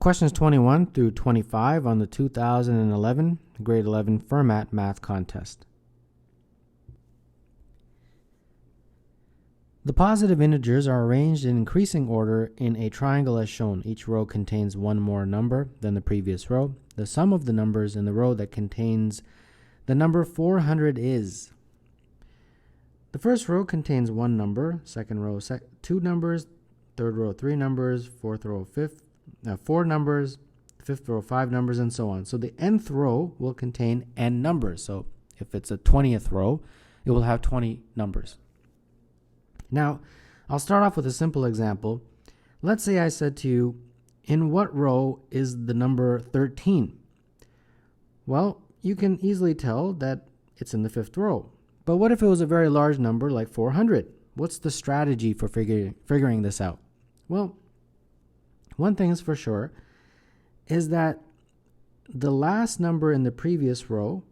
Questions 21 through 25 on the 2011 Grade 11 Fermat Math Contest. The positive integers are arranged in increasing order in a triangle as shown. Each row contains one more number than the previous row. The sum of the numbers in the row that contains the number 400 is. The first row contains one number, second row two numbers, third row three numbers, fourth row four numbers, fifth row 5 numbers, and so on. So the nth row will contain n numbers. So if it's a 20th row, it will have 20 numbers. Now, I'll start off with a simple example. Let's say I said to you, in what row is the number 13? Well, you can easily tell that it's in the 5th row. But what if it was a very large number like 400? What's the strategy for figuring this out? Well, one thing is for sure is that the last number in the previous row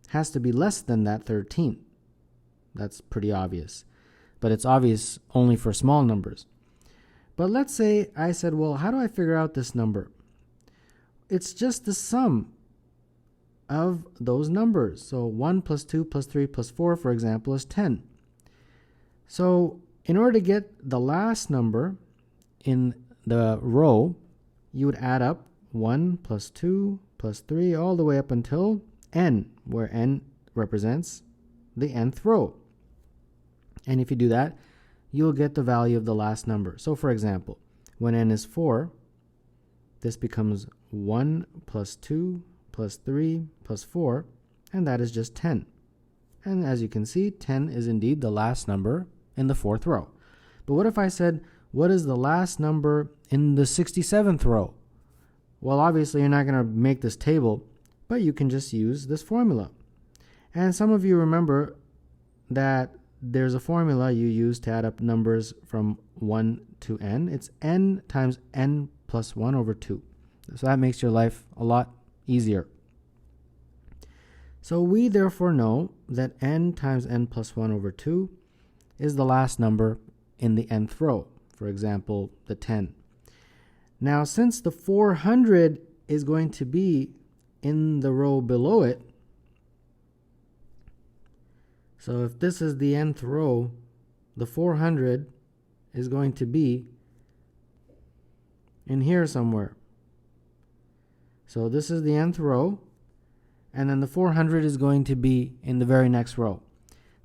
has to be less than that 13. That's pretty obvious. But it's obvious only for small numbers. But let's say I said, well, how do I figure out this number? It's just the sum of those numbers. So 1 plus 2 plus 3 plus 4, for example, is 10. So in order to get the last number in the row, you would add up 1 plus 2 plus 3 all the way up until n, where n represents the nth row. And if you do that, you'll get the value of the last number. So for example, when n is 4, this becomes 1 plus 2 plus 3 plus 4, and that is just 10. And as you can see, 10 is indeed the last number in the 4th row. But what if I said, what is the last number in the 67th row? Well, obviously you're not going to make this table, but you can just use this formula. And some of you remember that there's a formula you use to add up numbers from 1 to n. It's n times n plus 1 over 2. So that makes your life a lot easier. So we therefore know that n times n plus 1 over 2 is the last number in the nth row. For example, the 10. Now, since the 400 is going to be in the row below it, so if this is the nth row, the 400 is going to be in here somewhere. So this is the nth row, and then the 400 is going to be in the very next row.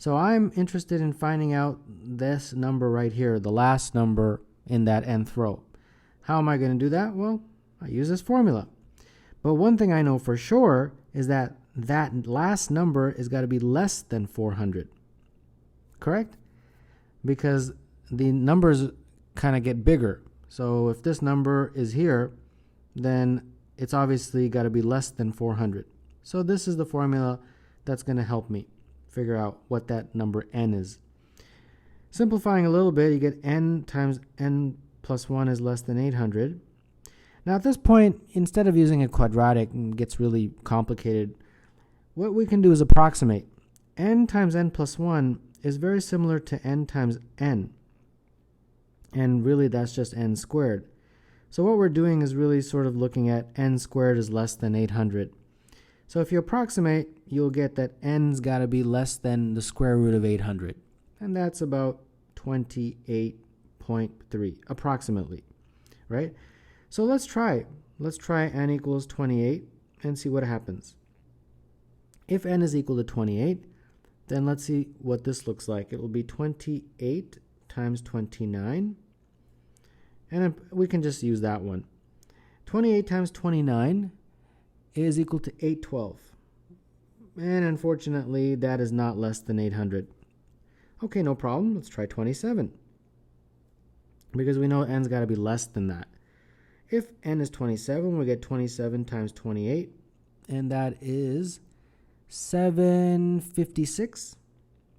So I'm interested in finding out this number right here, the last number in that nth row. How am I going to do that? Well, I use this formula. But one thing I know for sure is that that last number is got to be less than 400. Correct? Because the numbers kind of get bigger. So if this number is here, then it's obviously got to be less than 400. So this is the formula that's going to help me figure out what that number n is. Simplifying a little bit, you get n times n plus 1 is less than 800. Now at this point, instead of using a quadratic, it gets really complicated. What we can do is approximate. N times n plus 1 is very similar to n times n. And really that's just n squared. So what we're doing is really sort of looking at n squared is less than 800. So if you approximate, you'll get that n's got to be less than the square root of 800. And that's about 28.3, approximately, right? So let's try. Let's try n equals 28 and see what happens. If n is equal to 28, then let's see what this looks like. It will be 28 times 29. And we can just use that one. 28 times 29 is equal to 812. And unfortunately, that is not less than 800. Okay, no problem. Let's try 27. Because we know n's got to be less than that. If n is 27, we get 27 times 28. And that is 756.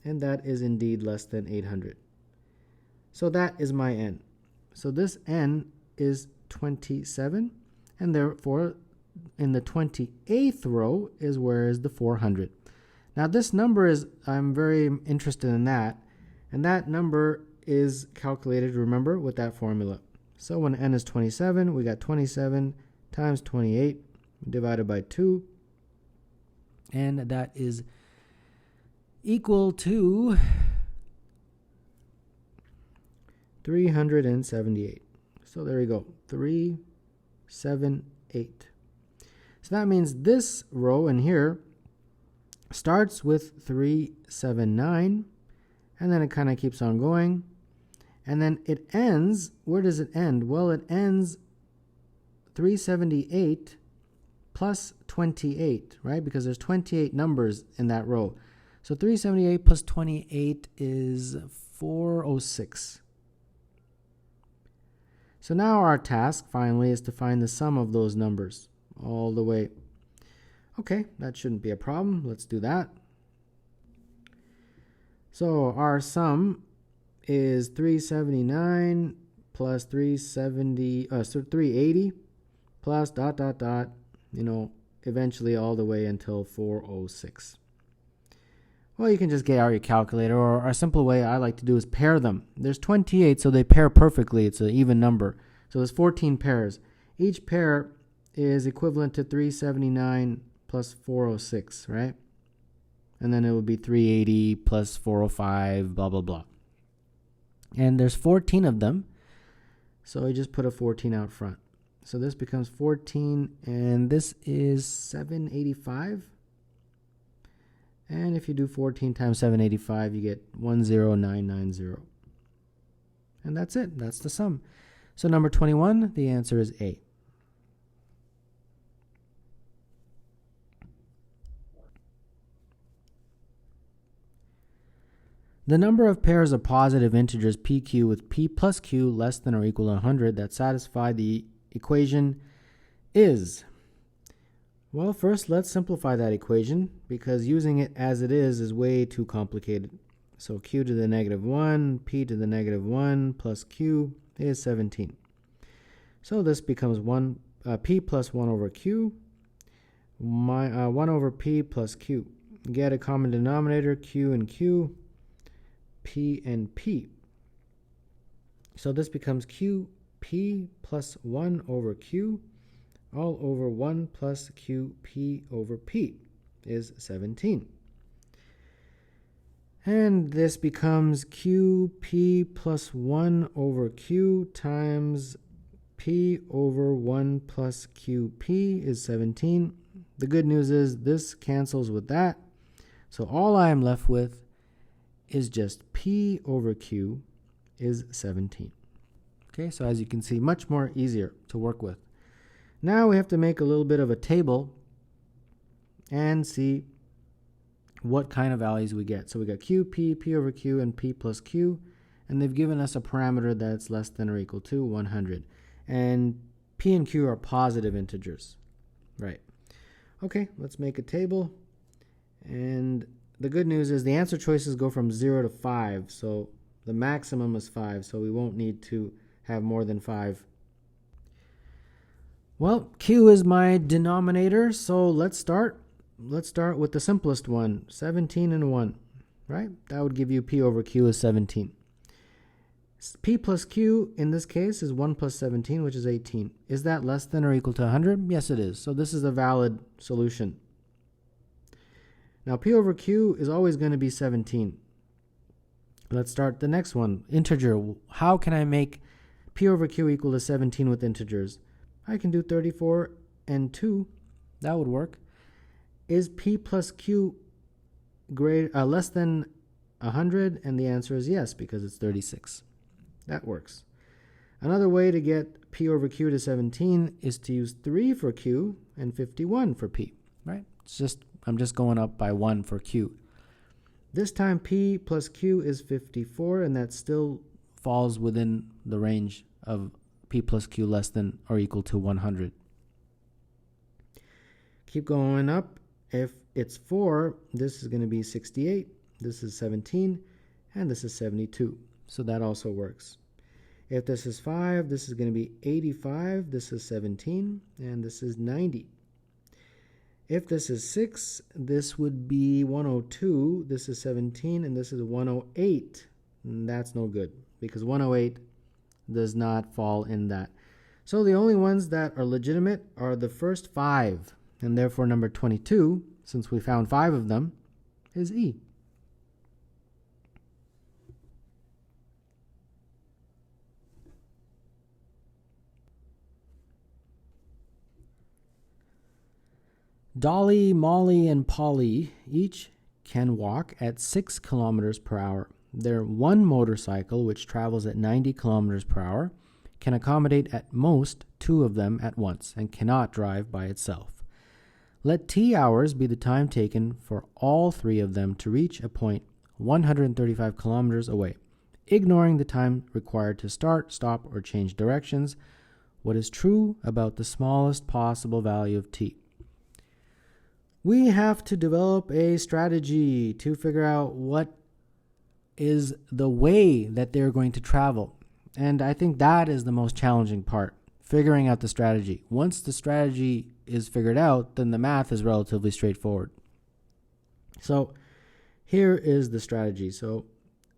And that is indeed less than 800. So that is my n. So this n is 27. And therefore, in the 28th row is where is the 400. Now this number is, I'm very interested in that, and that number is calculated, remember, with that formula. So when n is 27, we got 27 times 28 divided by 2. And that is equal to 378. So there you go, 378. So that means this row in here starts with 379, and then it kind of keeps on going. And then it ends, where does it end? Well, it ends 378 plus 28, right? Because there's 28 numbers in that row. So 378 plus 28 is 406. So now our task, finally, is to find the sum of those numbers all the way. Okay, that shouldn't be a problem. Let's do that. So our sum is 379 plus 380 plus ... eventually all the way until 406. Well, you can just get out your calculator, or a simple way I like to do is pair them. There's 28, so they pair perfectly. It's an even number. So there's 14 pairs. Each pair is equivalent to 379 plus 406, right? And then it would be 380 plus 405, blah, blah, blah. And there's 14 of them, so you just put a 14 out front. So this becomes 14, and this is 785. And if you do 14 times 785, you get 10990. And that's it. That's the sum. So number 21, the answer is A. The number of pairs of positive integers pq with p plus q less than or equal to 100 that satisfy the equation is... Well, first let's simplify that equation, because using it as it is way too complicated. So q to the negative 1, p to the negative 1 plus q is 17. So this becomes p plus 1 over q, 1 over p plus q. Get a common denominator, q and q, p and p. So this becomes qp plus 1 over q all over 1 plus qp over p is 17. And this becomes qp plus 1 over q times p over 1 plus qp is 17. The good news is this cancels with that. So all I am left with is just p over q is 17. Okay, so as you can see, much more easier to work with. Now we have to make a little bit of a table and see what kind of values we get. So we got q, p, p over q, and p plus q, and they've given us a parameter that's less than or equal to 100. And p and q are positive integers, right? Okay, let's make a table. And the good news is the answer choices go from 0 to 5, so the maximum is 5, so we won't need to have more than 5. Well, q is my denominator, so let's start. Let's start with the simplest one, 17 and 1, right? That would give you p over q is 17. P plus q in this case is 1 plus 17, which is 18. Is that less than or equal to 100? Yes, it is. So this is a valid solution. Now p over q is always going to be 17. Let's start the next one, integer. How can I make p over q equal to 17 with integers? I can do 34 and 2. That would work. Is p plus q less than 100? And the answer is yes, because it's 36. That works. Another way to get p over q to 17 is to use 3 for q and 51 for p, right? I'm just going up by 1 for q. This time p plus q is 54, and that still falls within the range of p plus q less than or equal to 100. Keep going up. If it's 4, this is going to be 68, this is 17, and this is 72. So that also works. If this is 5, this is going to be 85, this is 17, and this is 90. If this is 6, this would be 102, this is 17, and this is 108. And that's no good, because 108 does not fall in that. So the only ones that are legitimate are the first 5, and therefore number 22, since we found 5 of them, is E. Dolly, Molly, and Polly each can walk at 6 kilometers per hour. Their one motorcycle, which travels at 90 kilometers per hour, can accommodate at most 2 of them at once and cannot drive by itself. Let T hours be the time taken for all 3 of them to reach a point 135 kilometers away. Ignoring the time required to start, stop, or change directions, what is true about the smallest possible value of T? We have to develop a strategy to figure out what is the way that they're going to travel. And I think that is the most challenging part, figuring out the strategy. Once the strategy is figured out, then the math is relatively straightforward. So here is the strategy. So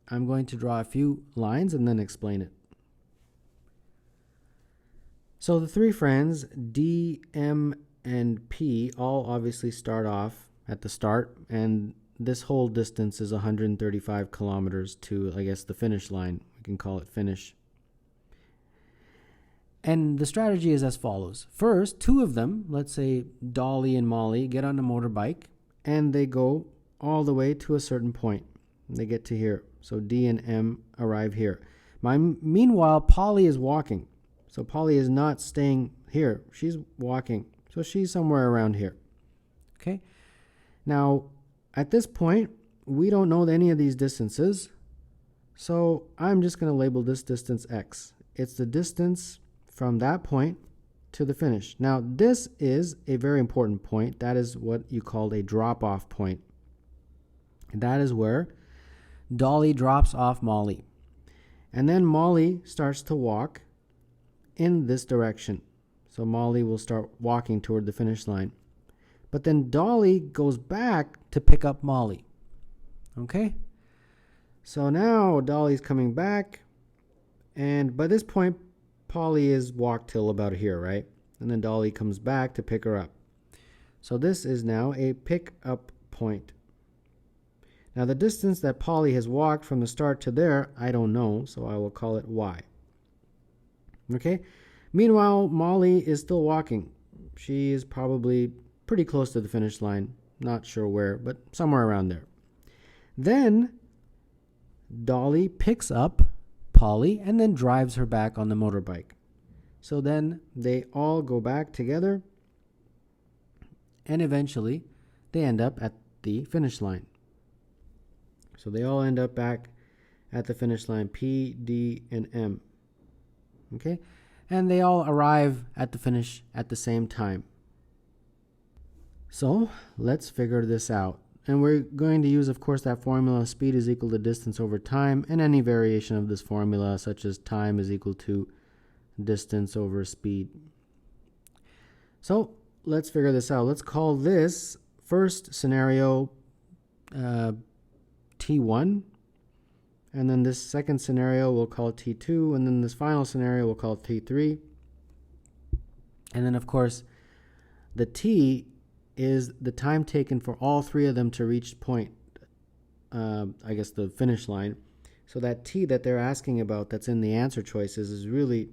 I'm going to draw a few lines and then explain it. So the 3 friends, D, M, and P, all obviously start off at the start, and this whole distance is 135 kilometers to, I guess, the finish line. We can call it finish. And the strategy is as follows. First, 2 of them, let's say Dolly and Molly, get on a motorbike, and they go all the way to a certain point. They get to here. So D and M arrive here. Meanwhile, Polly is walking. So Polly is not staying here. She's walking. So she's somewhere around here. Okay. Now, at this point, we don't know any of these distances. So I'm just going to label this distance X. It's the distance from that point to the finish. Now, this is a very important point. That is what you call a drop-off point. And that is where Dolly drops off Molly. And then Molly starts to walk in this direction. So Molly will start walking toward the finish line. But then Dolly goes back to pick up Molly. Okay? So now Dolly's coming back. And by this point, Polly is walked till about here, right? And then Dolly comes back to pick her up. So this is now a pick-up point. Now the distance that Polly has walked from the start to there, I don't know, so I will call it Y. Okay? Meanwhile, Molly is still walking. She is probably pretty close to the finish line. Not sure where, but somewhere around there. Then Dolly picks up Polly and then drives her back on the motorbike. So then they all go back together, and eventually they end up at the finish line. So they all end up back at the finish line, P, D, and M. Okay? And they all arrive at the finish at the same time. So let's figure this out. And we're going to use, of course, that formula, speed is equal to distance over time, and any variation of this formula, such as time is equal to distance over speed. So let's figure this out. Let's call this first scenario T1. And then this second scenario we'll call T2, and then this final scenario we'll call T3. And then, of course, the T is the time taken for all 3 of them to reach point, I guess the finish line. So that T that they're asking about that's in the answer choices is really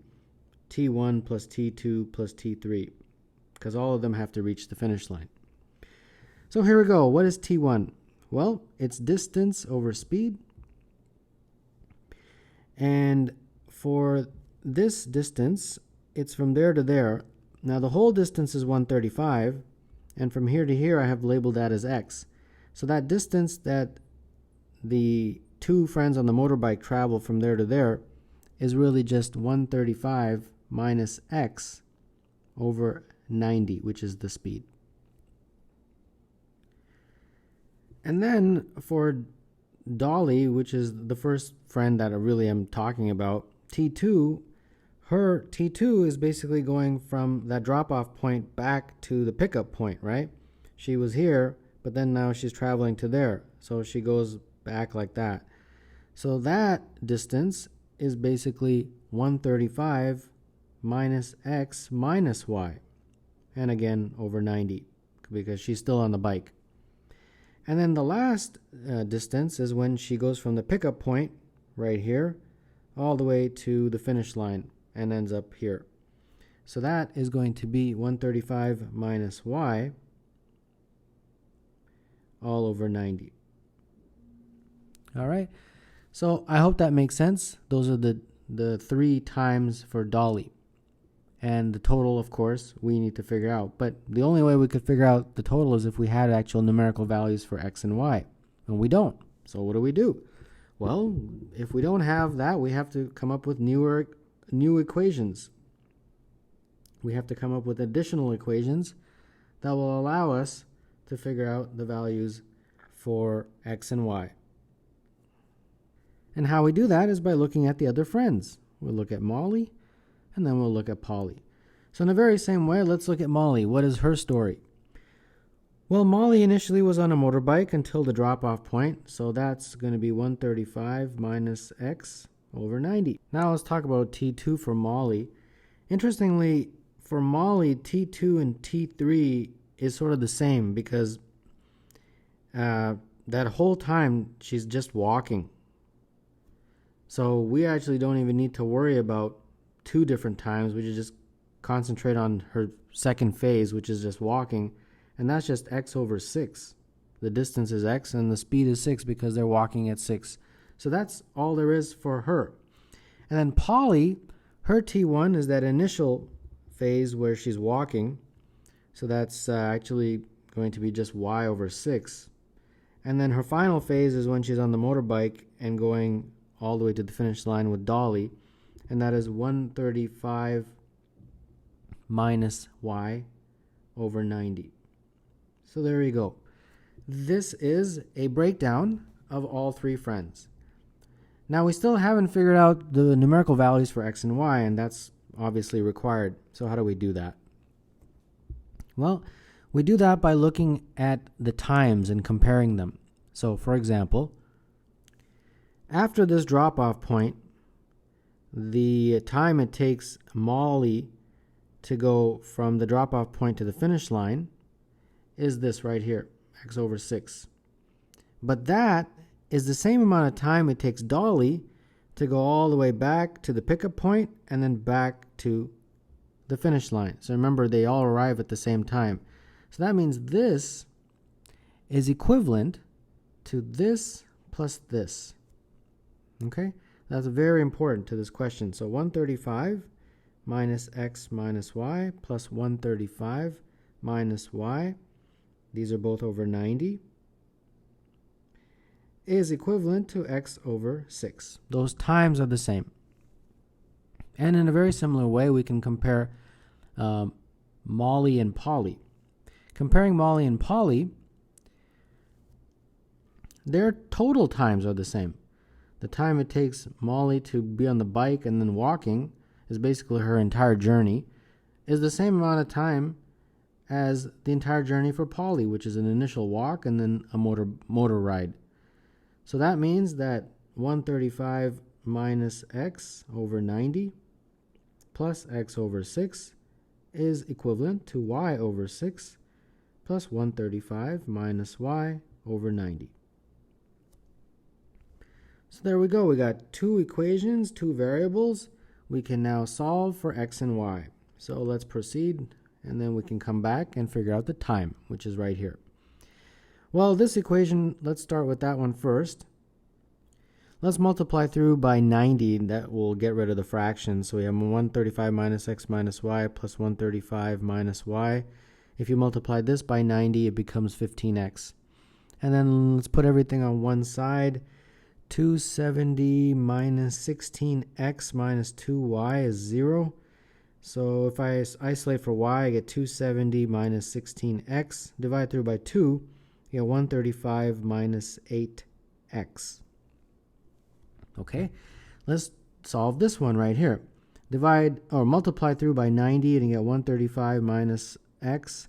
T1 plus T2 plus T3, because all of them have to reach the finish line. So here we go. What is T1? Well, it's distance over speed. And for this distance, it's from there to there. Now the whole distance is 135, and from here to here I have labeled that as X. So that distance that the 2 friends on the motorbike travel from there to there is really just 135 minus X over 90, which is the speed. And then for Dolly, which is the first friend that I really am talking about, T2, her T2 is basically going from that drop-off point back to the pickup point, right? She was here, but then now she's traveling to there. So she goes back like that. So that distance is basically 135 minus x minus y. And again, over 90, because she's still on the bike. And then the last distance is when she goes from the pickup point, right here, all the way to the finish line, and ends up here. So that is going to be 135 minus y, all over 90. All right, so I hope that makes sense. Those are the 3 times for Dolly. And the total, of course, we need to figure out. But the only way we could figure out the total is if we had actual numerical values for x and y. And we don't. So what do? Well, if we don't have that, we have to come up with new equations. We have to come up with additional equations that will allow us to figure out the values for x and y. And how we do that is by looking at the other friends. We'll look at Molly, and then we'll look at Polly. So in the very same way, let's look at Molly. What is her story? Well, Molly initially was on a motorbike until the drop-off point, so that's going to be 135 minus x over 90. Now let's talk about T2 for Molly. Interestingly, for Molly, T2 and T3 is sort of the same because that whole time she's just walking. So we actually don't even need to worry about 2 different times. We should just concentrate on her second phase, which is just walking, and that's just x over 6. The distance is x and the speed is 6 because they're walking at 6. So that's all there is for her. And then Polly, her T1 is that initial phase where she's walking, so that's actually going to be just y over 6. And then her final phase is when she's on the motorbike and going all the way to the finish line with Dolly, and that is 135 minus y over 90. So there you go. This is a breakdown of all 3 friends. Now we still haven't figured out the numerical values for x and y, and that's obviously required. So how do we do that? Well, we do that by looking at the times and comparing them. So for example, after this drop-off point, the time it takes Molly to go from the drop-off point to the finish line is this right here, x over 6. But that is the same amount of time it takes Dolly to go all the way back to the pickup point and then back to the finish line. So remember, they all arrive at the same time. So that means this is equivalent to this plus this. Okay? That's very important to this question. So 135 minus x minus y plus 135 minus y, these are both over 90, is equivalent to x over 6. Those times are the same. And in a very similar way, we can compare Molly and Polly. Comparing Molly and Polly, their total times are the same. The time it takes Molly to be on the bike and then walking is basically her entire journey, is the same amount of time as the entire journey for Polly, which is an initial walk and then a motor ride. So that means that 135 minus x over 90 plus x over 6 is equivalent to y over 6 plus 135 minus y over 90. So there we go. We got 2 equations, 2 variables. We can now solve for x and y. So let's proceed, and then we can come back and figure out the time, which is right here. Well, this equation, let's start with that one first. Let's multiply through by 90. That will get rid of the fraction. So we have 135 minus x minus y plus 135 minus y. If you multiply this by 90, it becomes 15x. And then let's put everything on one side. 270 minus 16x minus 2y is 0. So if I isolate for y, I get 270 minus 16x. Divide through by 2, you get 135 minus 8x. Okay, let's solve this one right here. Divide or multiply through by 90 and you get 135 minus x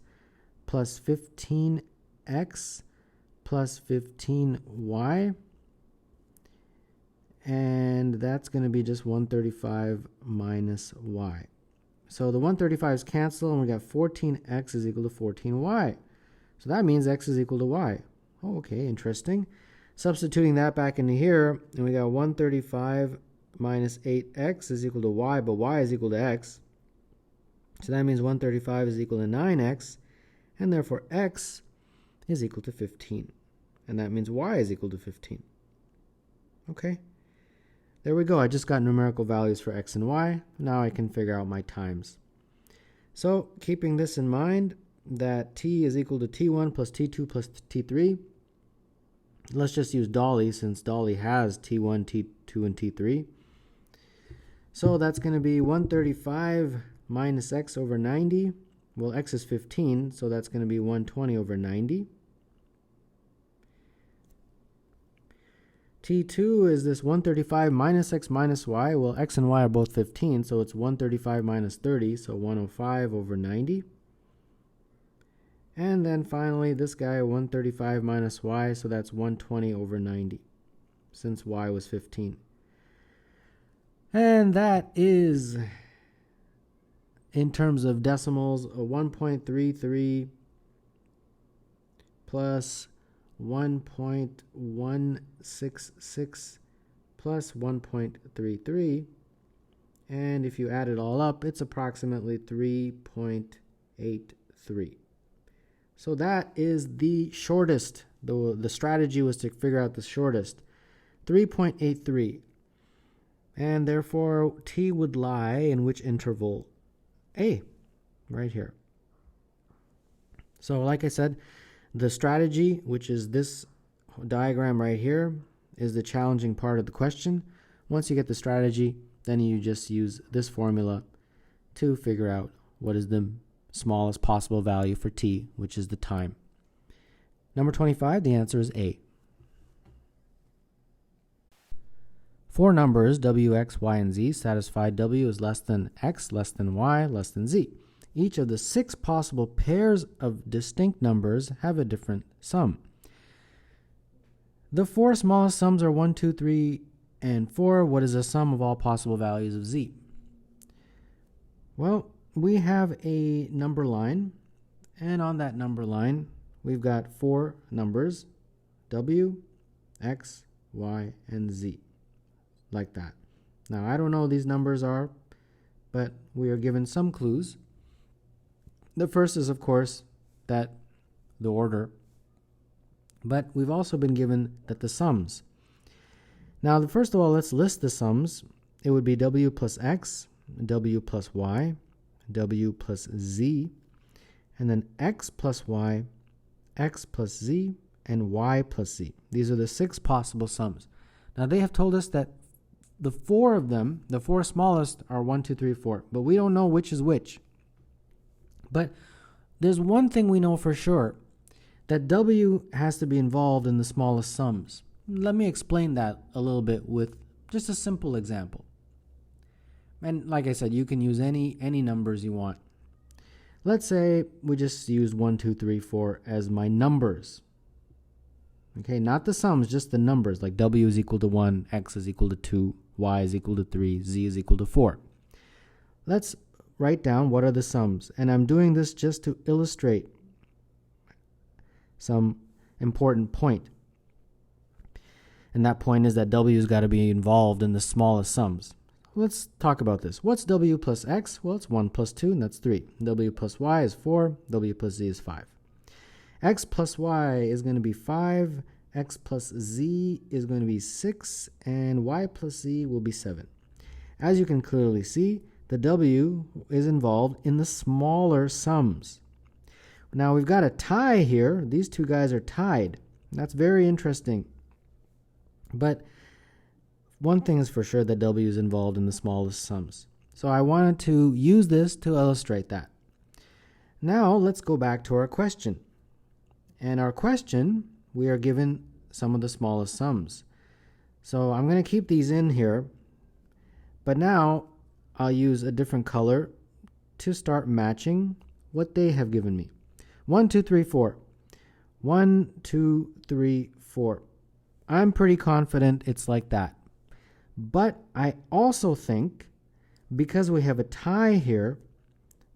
plus 15x plus 15y. And that's going to be just 135 minus y. So the 135's cancel, and we got 14x is equal to 14y. So that means x is equal to y. Oh, okay, interesting. Substituting that back into here, and we got 135 minus 8x is equal to y, but y is equal to x. So that means 135 is equal to 9x, and therefore x is equal to 15. And that means y is equal to 15. Okay. There we go. I just got numerical values for x and y. Now I can figure out my times. So keeping this in mind, that t is equal to t1 plus t2 plus t3. Let's just use Dolly, since Dolly has t1, t2, and t3. So that's going to be 135 minus x over 90. Well, x is 15, so that's going to be 120 over 90. T2 is this 135 minus x minus y. Well, x and y are both 15, so it's 135 minus 30, so 105 over 90. And then finally, this guy, 135 minus y, so that's 120 over 90, since y was 15. And that is, in terms of decimals, a 1.33 plus 1.166 plus 1.33, and if you add it all up, it's approximately 3.83. So that is the shortest. The strategy was to figure out the shortest, 3.83, and therefore t would lie in which interval? A, right here. So like I said, the strategy, which is this diagram right here, is the challenging part of the question. Once you get the strategy, then you just use this formula to figure out what is the smallest possible value for t, which is the time. Number 25, the answer is A. For numbers w, x, y, and z satisfy w is less than x, less than y, less than z. Each of the 6 possible pairs of distinct numbers have a different sum. The 4 smallest sums are 1, 2, 3, and 4. What is the sum of all possible values of z? Well, we have a number line, and on that number line, we've got 4 numbers, w, x, y, and z, like that. Now, I don't know what these numbers are, but we are given some clues. The first is, of course, that the order, but we've also been given that the sums. Now, first of all, let's list the sums. It would be w plus x, w plus y, w plus z, and then x plus y, x plus z, and y plus z. These are the 6 possible sums. Now, they have told us that the 4 of them, the 4 smallest, are 1, 2, 3, 4, but we don't know which is which. But there's one thing we know for sure, that w has to be involved in the smallest sums. Let me explain that a little bit with just a simple example. And like I said, you can use any numbers you want. Let's say we just use 1, 2, 3, 4 as my numbers. Okay, not the sums, just the numbers, like w is equal to 1, x is equal to 2, y is equal to 3, z is equal to 4. Let's write down what are the sums. And I'm doing this just to illustrate some important point. And that point is that w's got to be involved in the smallest sums. Let's talk about this. What's w plus x? Well, it's 1 plus 2, and that's 3. W plus y is 4. W plus z is 5. X plus y is going to be 5. X plus z is going to be 6. And y plus z will be 7. As you can clearly see, the w is involved in the smaller sums. Now, we've got a tie here. These two guys are tied. That's very interesting. But one thing is for sure, that w is involved in the smallest sums. So I wanted to use this to illustrate that. Now let's go back to our question. And our question, we are given some of the smallest sums. So I'm going to keep these in here. But now I'll use a different color to start matching what they have given me. 1, 2, 3, 4. 1, 2, 3, 4. I'm pretty confident it's like that. But I also think, because we have a tie here,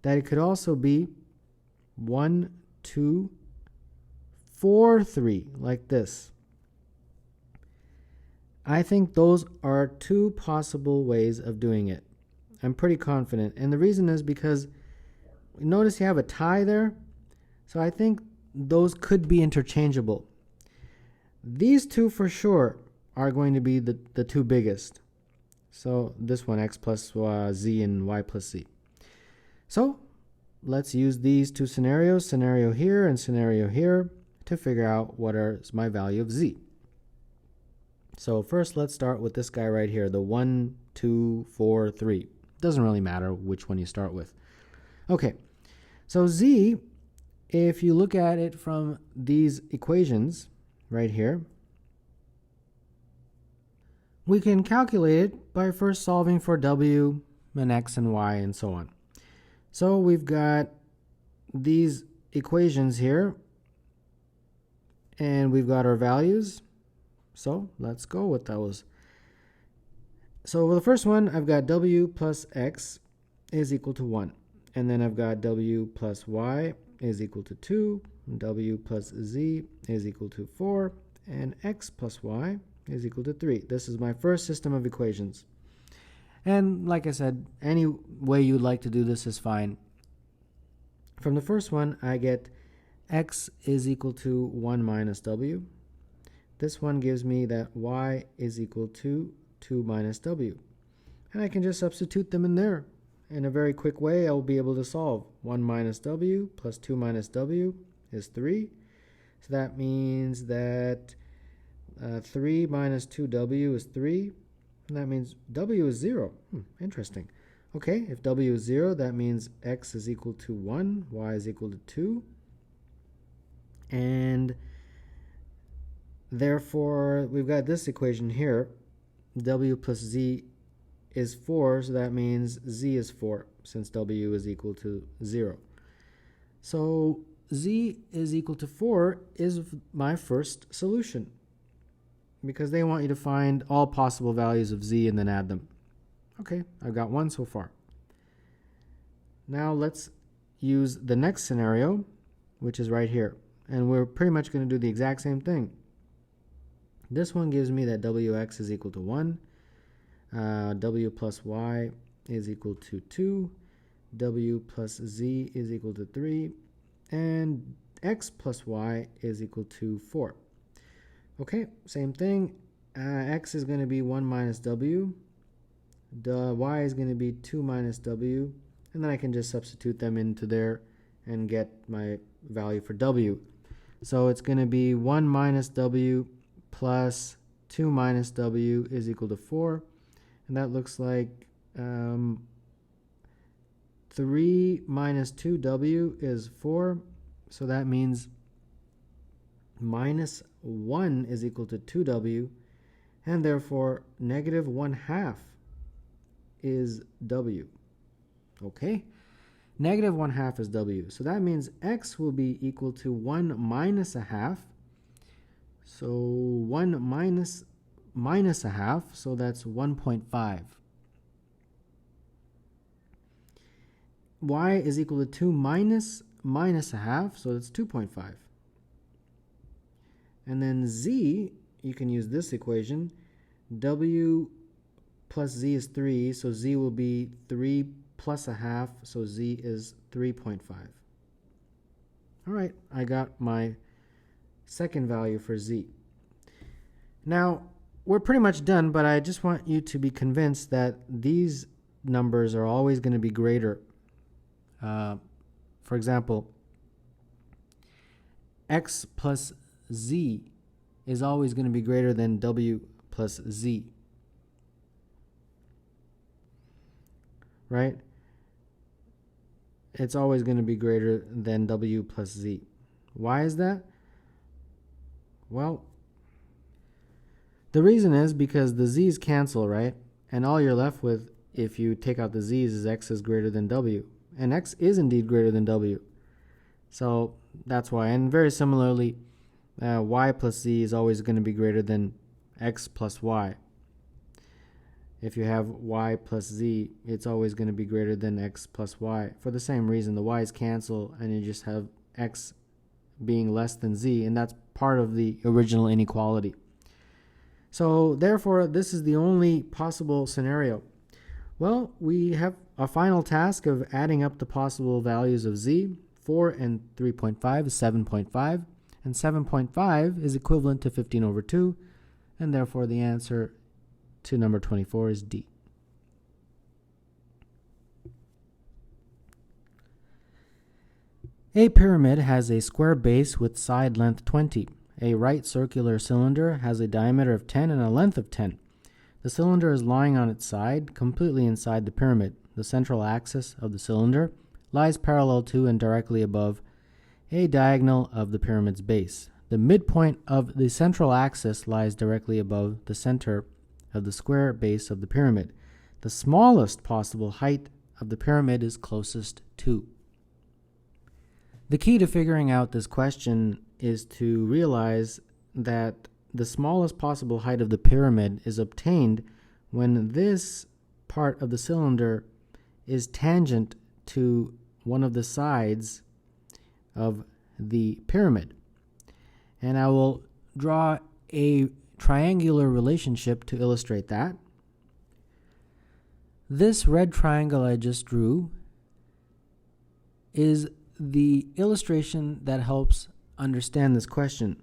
that it could also be 1, 2, 4, 3, like this. I think those are two possible ways of doing it. I'm pretty confident. And the reason is because notice you have a tie there. So I think those could be interchangeable. These two for sure are going to be the two biggest. So this one, x plus z and y plus z. So let's use these two scenarios, scenario here and scenario here, to figure out what is my value of z. So first let's start with this guy right here, the 1, 2, 4, 3. Doesn't really matter which one you start with. Okay, so z, if you look at it from these equations right here, we can calculate it by first solving for w and x and y and so on. So we've got these equations here, and we've got our values. So let's go with those. So for the first one, I've got w plus x is equal to 1. And then I've got w plus y is equal to 2. W plus z is equal to 4. And x plus y is equal to 3. This is my first system of equations. And like I said, any way you'd like to do this is fine. From the first one, I get x is equal to 1 minus w. This one gives me that y is equal to 2 minus w. And I can just substitute them in there. In a very quick way, I will be able to solve. 1 minus w plus 2 minus w is 3. So that means that 3 minus 2w is 3. And that means w is 0. Interesting. Okay, if w is 0, that means x is equal to 1, y is equal to 2. And therefore, we've got this equation here. W plus z is 4, so that means z is 4, since w is equal to 0. So z is equal to 4 is my first solution, because they want you to find all possible values of z and then add them. Okay, I've got one so far. Now let's use the next scenario, which is right here. And we're pretty much going to do the exact same thing. This one gives me that wx is equal to 1. W plus y is equal to 2. W plus z is equal to 3. And x plus y is equal to 4. Okay, same thing. X is going to be 1 minus w. The y is going to be 2 minus w. And then I can just substitute them into there and get my value for w. So it's going to be 1 minus w plus 2 minus w is equal to 4. And that looks like 3 minus 2w is 4. So that means minus 1 is equal to 2w. And therefore, negative 1/2 is w. Okay? Negative 1/2 is w. So that means x will be equal to 1 minus 1/2. So 1 minus 1/2, so that's 1.5. Y is equal to 2 minus 1/2, so that's 2.5. And then z, you can use this equation. W plus z is 3, so z will be 3 plus 1/2, so z is 3.5. All right, I got my second value for z. Now, we're pretty much done, but I just want you to be convinced that these numbers are always going to be greater. For example, x plus z is always going to be greater than w plus z. Right? It's always going to be greater than w plus z. Why is that? Well, the reason is because the z's cancel, right? And all you're left with, if you take out the z's, is x is greater than w. And x is indeed greater than w. So that's why. And very similarly, y plus z is always going to be greater than x plus y. if you have y plus z, it's always going to be greater than x plus y. For the same reason, the y's cancel and you just have x being less than z, and that's part of the original inequality. So therefore, this is the only possible scenario. Well, we have a final task of adding up the possible values of z. 4 and 3.5 is 7.5, and 7.5 is equivalent to 15 over 2, and therefore the answer to number 24 is D. A pyramid has a square base with side length 20. A right circular cylinder has a diameter of 10 and a length of 10. The cylinder is lying on its side, completely inside the pyramid. The central axis of the cylinder lies parallel to and directly above a diagonal of the pyramid's base. The midpoint of the central axis lies directly above the center of the square base of the pyramid. The smallest possible height of the pyramid is closest to. The key to figuring out this question is to realize that the smallest possible height of the pyramid is obtained when this part of the cylinder is tangent to one of the sides of the pyramid. And I will draw a triangular relationship to illustrate that. This red triangle I just drew is the illustration that helps understand this question.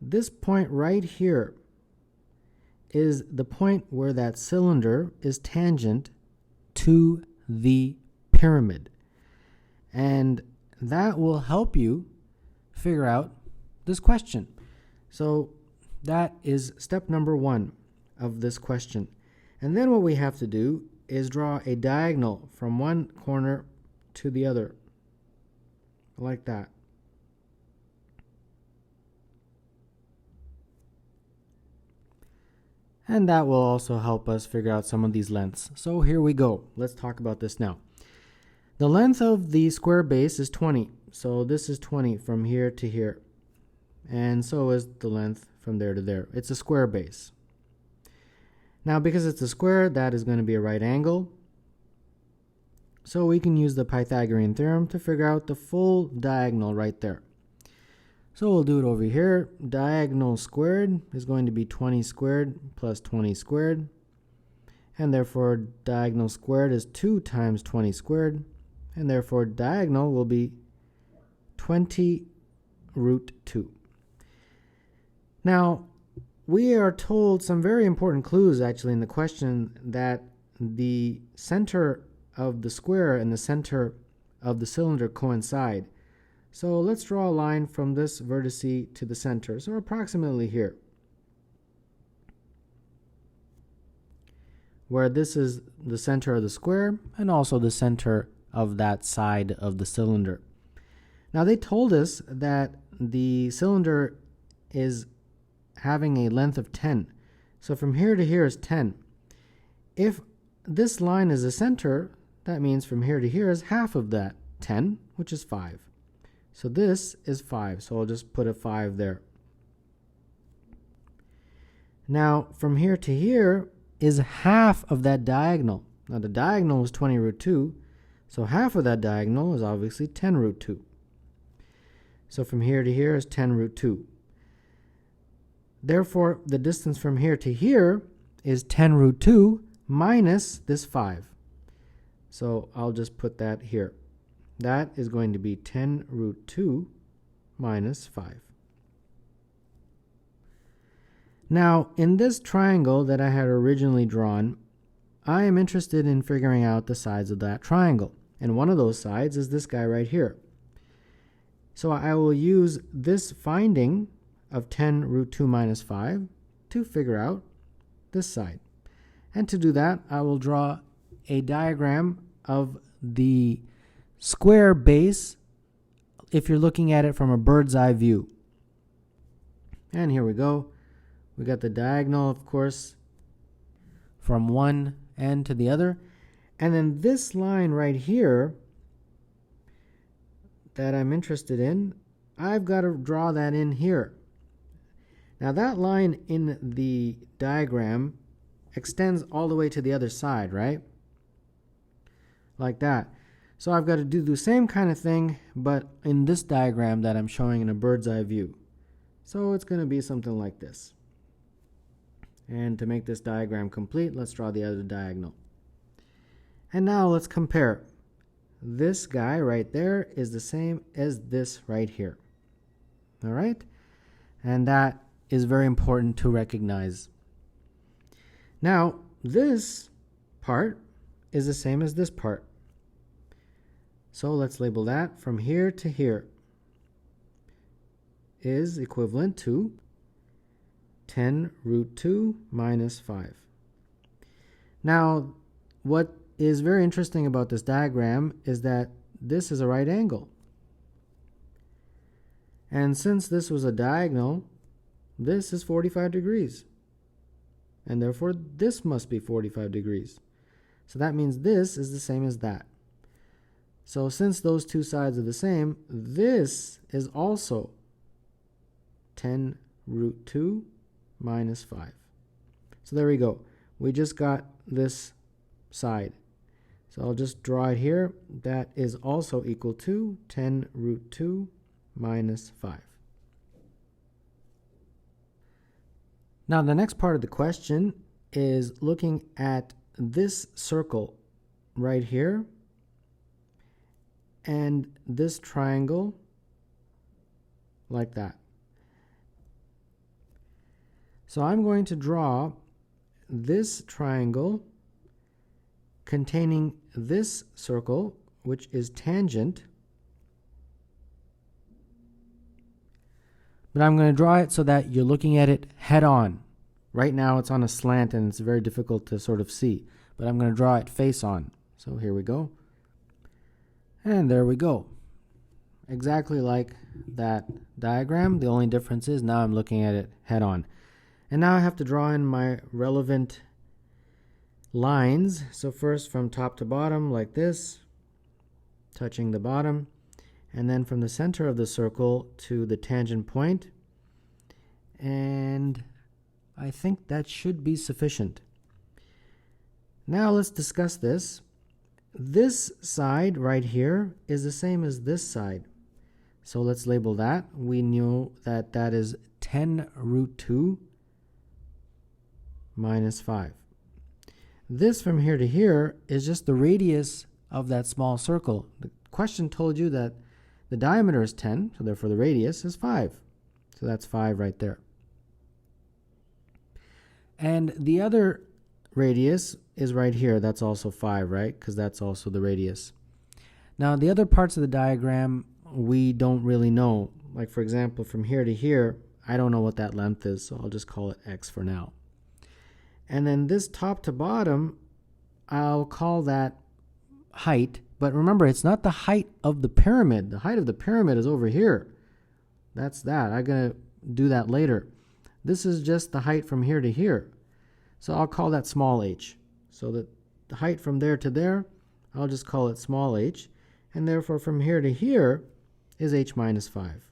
This point right here is the point where that cylinder is tangent to the pyramid. And that will help you figure out this question. So that is step number 1 of this question. And then what we have to do is draw a diagonal from one corner to the other, like that. And that will also help us figure out some of these lengths. So here we go. Let's talk about this now. The length of the square base is 20. So this is 20 from here to here. And so is the length from there to there. It's a square base. Now, because it's a square, that is going to be a right angle. So we can use the Pythagorean Theorem to figure out the full diagonal right there. So we'll do it over here. Diagonal squared is going to be 20 squared plus 20 squared. And therefore, diagonal squared is 2 times 20 squared. And therefore, diagonal will be 20 root 2. Now, we are told some very important clues actually in the question, that the center of the square and the center of the cylinder coincide. So let's draw a line from this vertice to the center, so approximately here, where this is the center of the square and also the center of that side of the cylinder. Now they told us that the cylinder is having a length of 10. So from here to here is 10. If this line is the center, that means from here to here is half of that 10, which is 5. So this is 5, so I'll just put a 5 there. Now from here to here is half of that diagonal. Now the diagonal is 20 root 2, so half of that diagonal is obviously 10 root 2. So from here to here is 10 root 2. Therefore, the distance from here to here is 10 root 2 minus this 5. So I'll just put that here. That is going to be 10 root 2 minus 5. Now, in this triangle that I had originally drawn, I am interested in figuring out the sides of that triangle. And one of those sides is this guy right here. So I will use this finding of 10 root 2 minus 5 to figure out this side. And to do that, I will draw a diagram of the square base if you're looking at it from a bird's eye view. And here we go. We got the diagonal, of course, from one end to the other. And then this line right here that I'm interested in, I've got to draw that in here. Now that line in the diagram extends all the way to the other side, right? Like that. So I've got to do the same kind of thing, but in this diagram that I'm showing in a bird's eye view. So it's going to be something like this. And to make this diagram complete, let's draw the other diagonal. And now let's compare. This guy right there is the same as this right here. All right? And that is very important to recognize. Now, this part is the same as this part. So let's label that from here to here is equivalent to 10 root 2 minus 5. Now, what is very interesting about this diagram is that this is a right angle. And since this was a diagonal, this is 45 degrees. And therefore, this must be 45 degrees. So that means this is the same as that. So since those two sides are the same, this is also 10 root 2 minus 5. So there we go. We just got this side. So I'll just draw it here. That is also equal to 10 root 2 minus 5. Now the next part of the question is looking at this circle right here and this triangle like that. So I'm going to draw this triangle containing this circle, which is tangent. But I'm going to draw it so that you're looking at it head on. Right now it's on a slant and it's very difficult to sort of see. But I'm going to draw it face on. So here we go. And there we go. Exactly like that diagram. The only difference is now I'm looking at it head on. And now I have to draw in my relevant lines. So first from top to bottom like this, touching the bottom. And then from the center of the circle to the tangent point. And I think that should be sufficient. Now let's discuss this. This side right here is the same as this side. So let's label that. We know that that is 10 root 2 minus 5. This from here to here is just the radius of that small circle. The question told you that the diameter is 10, so therefore the radius is 5. So that's 5 right there. And the other radius is right here. That's also 5, right? Because that's also the radius. Now, the other parts of the diagram we don't really know. Like, for example, from here to here, I don't know what that length is, so I'll just call it x for now. And then this top to bottom, I'll call that height. But remember, it's not the height of the pyramid. The height of the pyramid is over here. That's that. I'm going to do that later. This is just the height from here to here. So I'll call that small h. So that the height from there to there, I'll just call it small h. And therefore from here to here is h minus 5.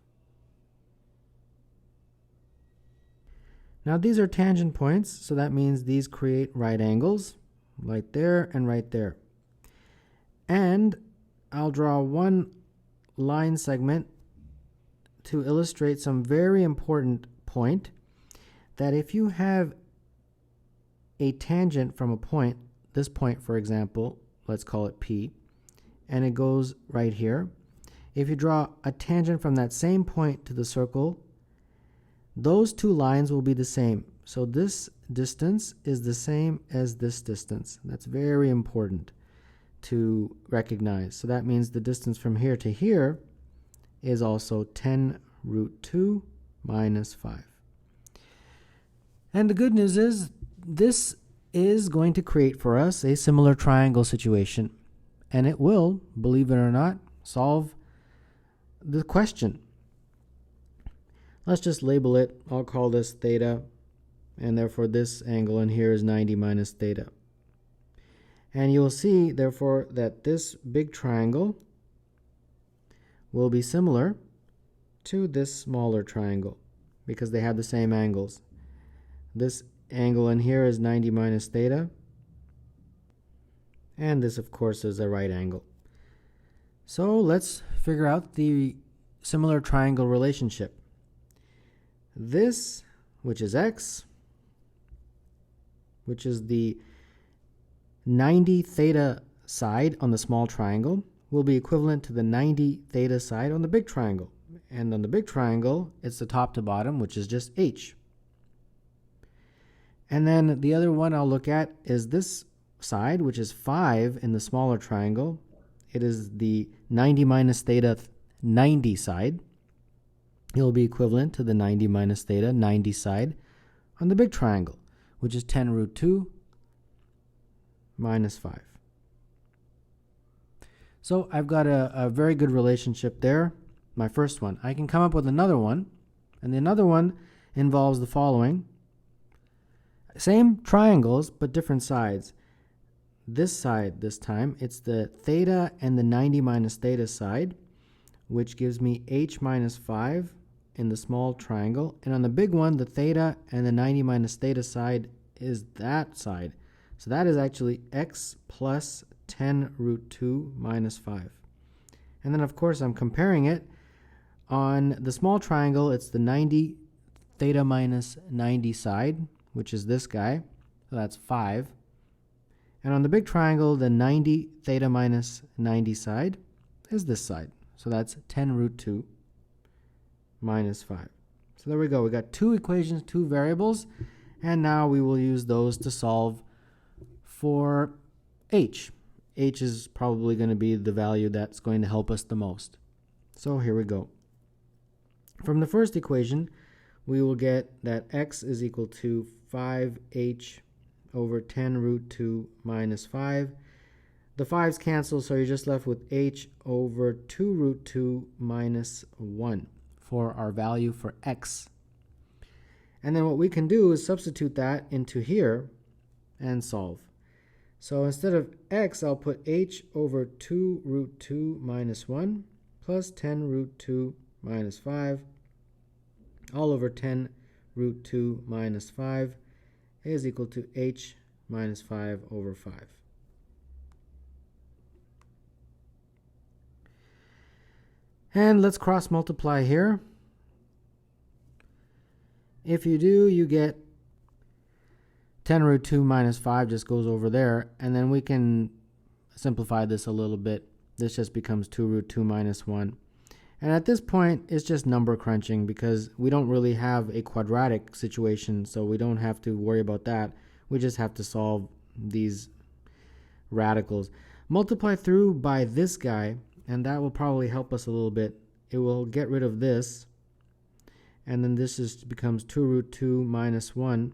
Now these are tangent points, so that means these create right angles, right there and right there. And I'll draw one line segment to illustrate some very important point, that if you have a tangent from a point, this point for example, let's call it P, and it goes right here. If you draw a tangent from that same point to the circle, those two lines will be the same. So this distance is the same as this distance. That's very important to recognize. So that means the distance from here to here is also 10 root 2 minus 5. And the good news is this is going to create for us a similar triangle situation. And it will, believe it or not, solve the question. Let's just label it. I'll call this theta. And therefore this angle in here is 90 minus theta. And you'll see, therefore, that this big triangle will be similar to this smaller triangle because they have the same angles. This angle in here is 90 minus theta. And this, of course, is a right angle. So let's figure out the similar triangle relationship. This, which is x, which is the 90 theta side on the small triangle, will be equivalent to the 90 theta side on the big triangle. And on the big triangle, it's the top to bottom, which is just h. And then the other one I'll look at is this side, which is 5 in the smaller triangle. It is the 90 minus theta 90 side. It will be equivalent to the 90 minus theta 90 side on the big triangle, which is 10 root 2 minus 5. So I've got a very good relationship there, my first one. I can come up with another one, and the another one involves the following. Same triangles, but different sides. This side, this time, it's the theta and the 90 minus theta side, which gives me h minus 5 in the small triangle. And on the big one, the theta and the 90 minus theta side is that side. So that is actually x plus 10 root 2 minus 5. And then, of course, I'm comparing it. On the small triangle, it's the 90 theta minus 90 side, which is this guy. So that's 5. And on the big triangle, the 90 theta minus 90 side is this side. So that's 10 root 2 minus 5. So there we go. We got two equations, two variables. And now we will use those to solve for h. H is probably going to be the value that's going to help us the most. So here we go. From the first equation, we will get that x is equal to 5h over 10 root 2 minus 5. The 5's cancel, so you're just left with h over 2 root 2 minus 1 for our value for x. And then what we can do is substitute that into here and solve. So instead of x, I'll put h over 2 root 2 minus 1 plus 10 root 2 minus 5 all over 10 root 2 minus 5 is equal to h minus 5 over 5. And let's cross multiply here. If you do, you get 10 root 2 minus 5 just goes over there, and then we can simplify this a little bit. This just becomes 2 root 2 minus 1. And at this point, it's just number crunching because we don't really have a quadratic situation, so we don't have to worry about that. We just have to solve these radicals. Multiply through by this guy, and that will probably help us a little bit. It will get rid of this, and then this becomes 2 root 2 minus 1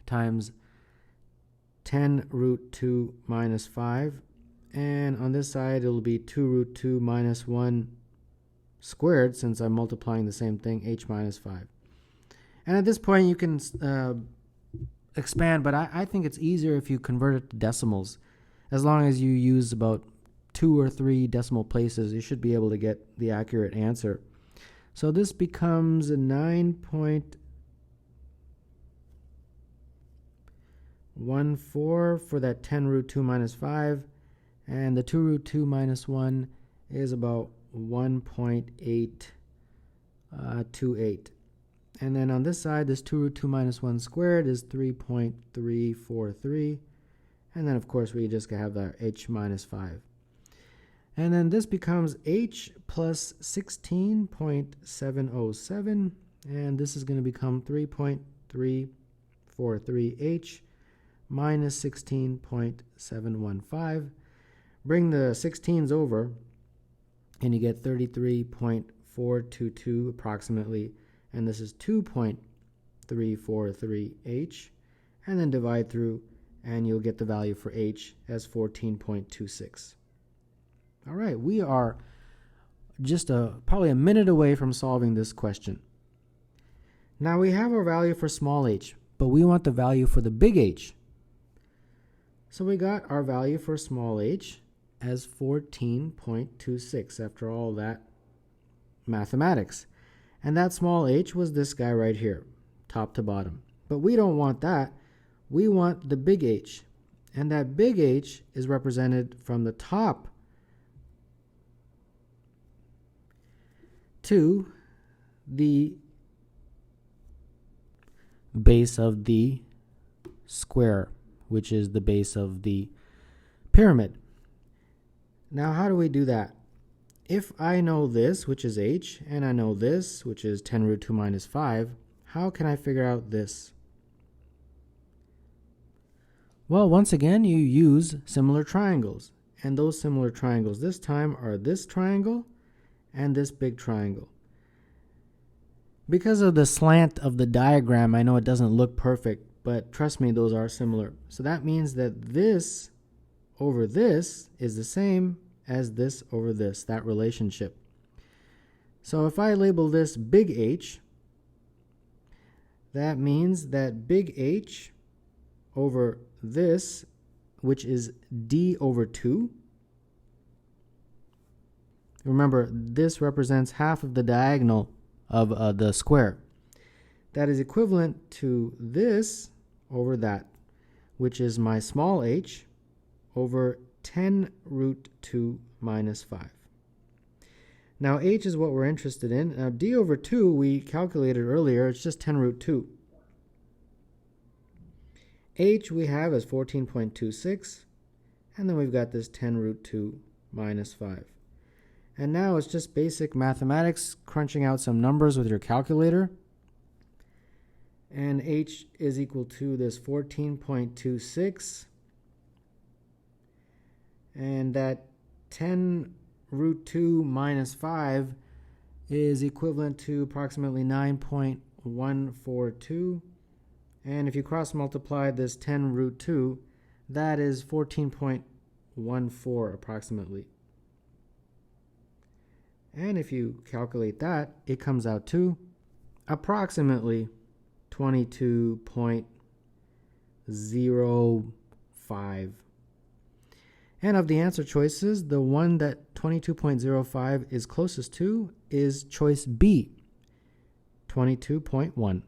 times 10 root 2 minus 5. And on this side, it will be 2 root 2 minus 1 squared, since I'm multiplying the same thing, h minus 5. And at this point, you can expand, but I think it's easier if you convert it to decimals. As long as you use about 2 or 3 decimal places, you should be able to get the accurate answer. So this becomes a 9.14 for that 10 root 2 minus 5. And the 2 root 2 minus 1 is about 1.828. And then on this side, this 2 root 2 minus 1 squared is 3.343. And then, of course, we just have that h minus 5. And then this becomes h plus 16.707. And this is going to become 3.343h minus 16.715. Bring the 16s over, and you get 33.422 approximately. And this is 2.343h. And then divide through, and you'll get the value for h as 14.26. All right, we are just probably a minute away from solving this question. Now we have our value for small h, but we want the value for the big H. So we got our value for small h as 14.26 after all that mathematics. And that small h was this guy right here, top to bottom. But we don't want that. We want the big H. And that big H is represented from the top to the base of the square, which is the base of the pyramid. Now, how do we do that? If I know this, which is H, and I know this, which is 10 root 2 minus 5, how can I figure out this? Well, once again, you use similar triangles. And those similar triangles this time are this triangle and this big triangle. Because of the slant of the diagram, I know it doesn't look perfect, but trust me, those are similar. So that means that this over this is the same as this over this, that relationship. So if I label this big H, that means that big H over this, which is d over 2. Remember, this represents half of the diagonal of the square. That is equivalent to this over that, which is my small h over 10 root 2 minus 5. Now h is what we're interested in. Now d over 2 we calculated earlier, it's just 10 root 2. H we have as 14.26, and then we've got this 10 root 2 minus 5. And now it's just basic mathematics, crunching out some numbers with your calculator. And h is equal to this 14.26. And that 10 root 2 minus 5 is equivalent to approximately 9.142. And if you cross multiply this 10 root 2, that is 14.14 approximately. And if you calculate that, it comes out to approximately 22.05. And of the answer choices, the one that 22.05 is closest to is choice B, 22.1.